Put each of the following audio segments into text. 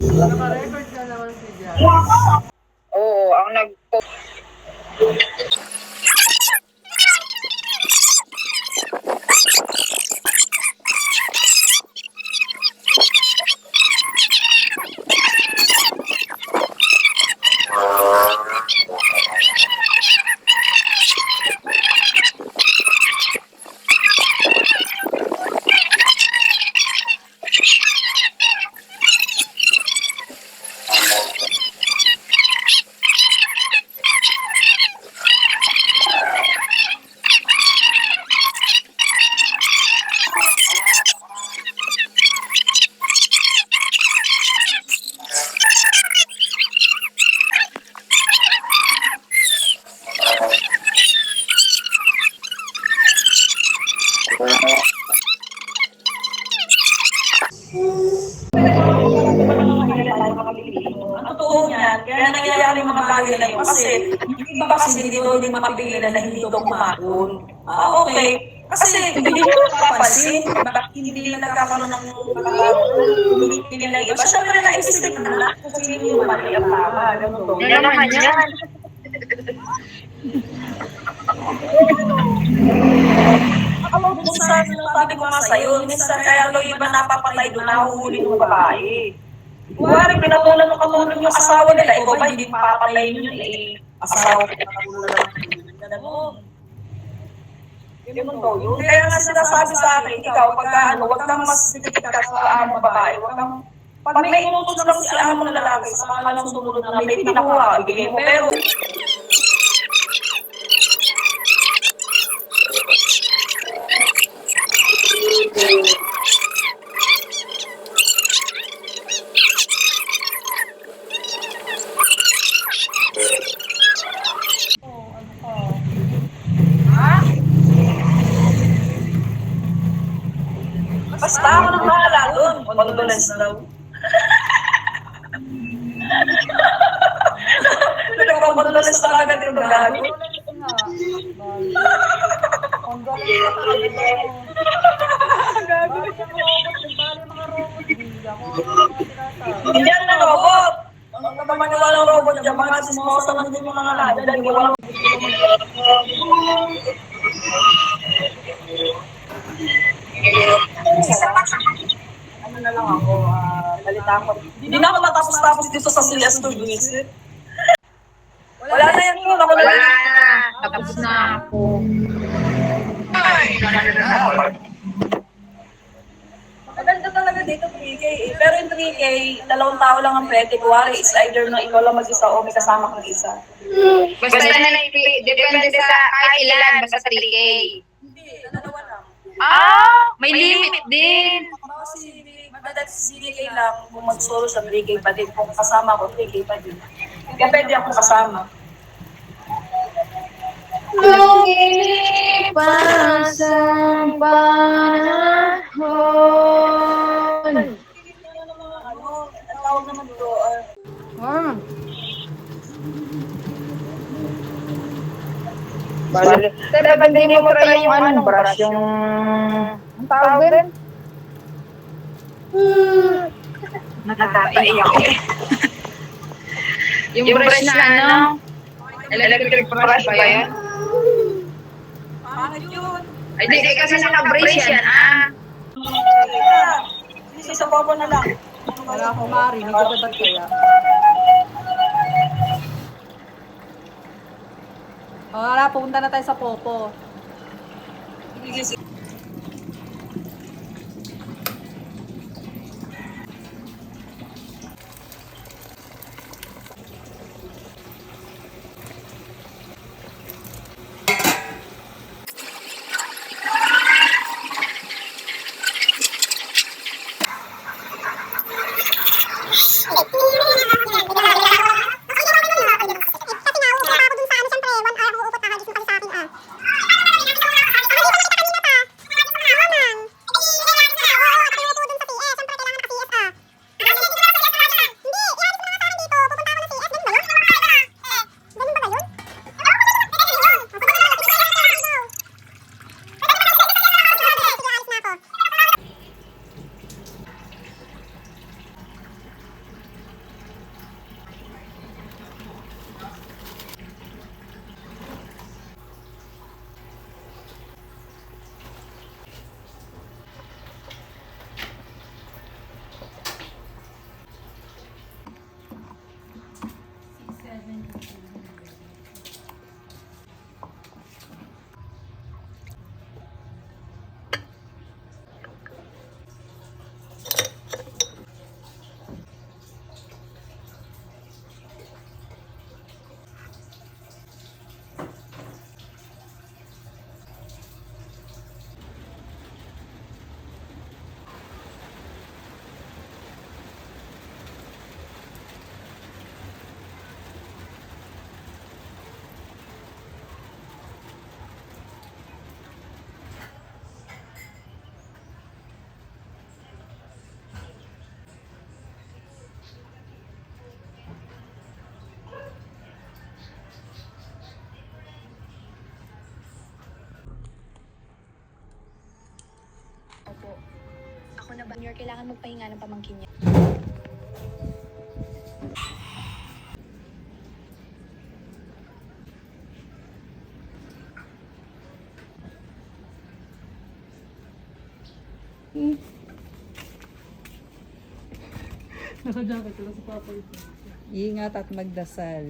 Naka-record na naman si Jan. Oo, ang nag Ang totoo niyan, kaya nangyayari yung mga bagay na yun kasi yung iba kasi hindi daw din mapigilan na hindi daw kumaon. Okay. Kasi hindi nyo napapansin, bakit hindi nila nagkakaroon ng pumipili ng iba. Siyempre na-isip na kung sino yung mali ang tama. Ganun daw. Yan naman yan. About dun sa sabi ko nga sa'yo, minsan kaya daw iba napapatay doon, nahuhuli ng babae. Kuwari, pinatulan ng katulong yung asawa nila, ikaw ba hindi papatayin yun eh. Asawa ko pinatulan ng gano'n. Ganun daw yun. Kaya nga sinasabi sa akin, ikaw, pagka ano, huwag kang mas dikit sa amo babae, huwag kang pag may inutos lang si amo ng lalaki, sa mga lang sumunod na may pinakuha, ibigay mo. Pero basta ako nang bahala doon. Condolence daw. Nagpapakondolence na agad yung gago. Ang galing ka talaga daw. Bali ang robot, bali mga robot. Hindi ako tinasabi. Hindi yan na robot. Ang kapamaniwala ng robot dyan, mga sismosa lang din yung mga nada. Dahil walang ano na lang ako, balita ko. Hindi na ako matapos-tapos dito sa Celeste Visit. Wala na yan yun. Ako na Wala lang. na. Tapos na ako. Maganda talaga dito 3K eh. Pero yung 3K, 2 tao lang ang pwede. Kuwari is either na ikaw lang mag-isa o may kasama kang isa. Basta na depende sa kahit ilan, basta 3K. Hindi, 2 lang. May limit din. Kasi madadat si 3K lang, kung mag-solo sa 3K pa din. Kung kasama ko, 3K pa din. Kaya pwede ako kasama. Lumipas ang panahon. Ano, ang tawag naman to, Bale. Pero ba't hindi mo try yung anong brush, yung... Ang tawag din? Natataiyak ako eh. Yung brush na ano? Electric brush ba yan? pangit yun. Ay, di kasi naka-brush yan, Kasi sa baba na lang. Wala akong marinig, ba't kaya? Wala, pupunta na tayo sa Popo. ako na ba, Junior, kailangan magpahinga ng pamangkin niya. Naka-jacket sila sa papa ito. Ingat at magdasal.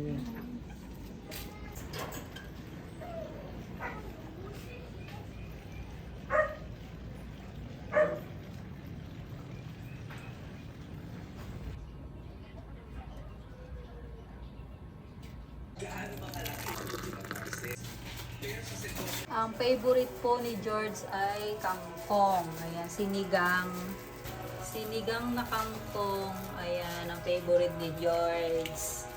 Ang favorite po ni George ay kangkong. Ayan, sinigang. Sinigang na kangkong. Ayan, ang favorite ni George.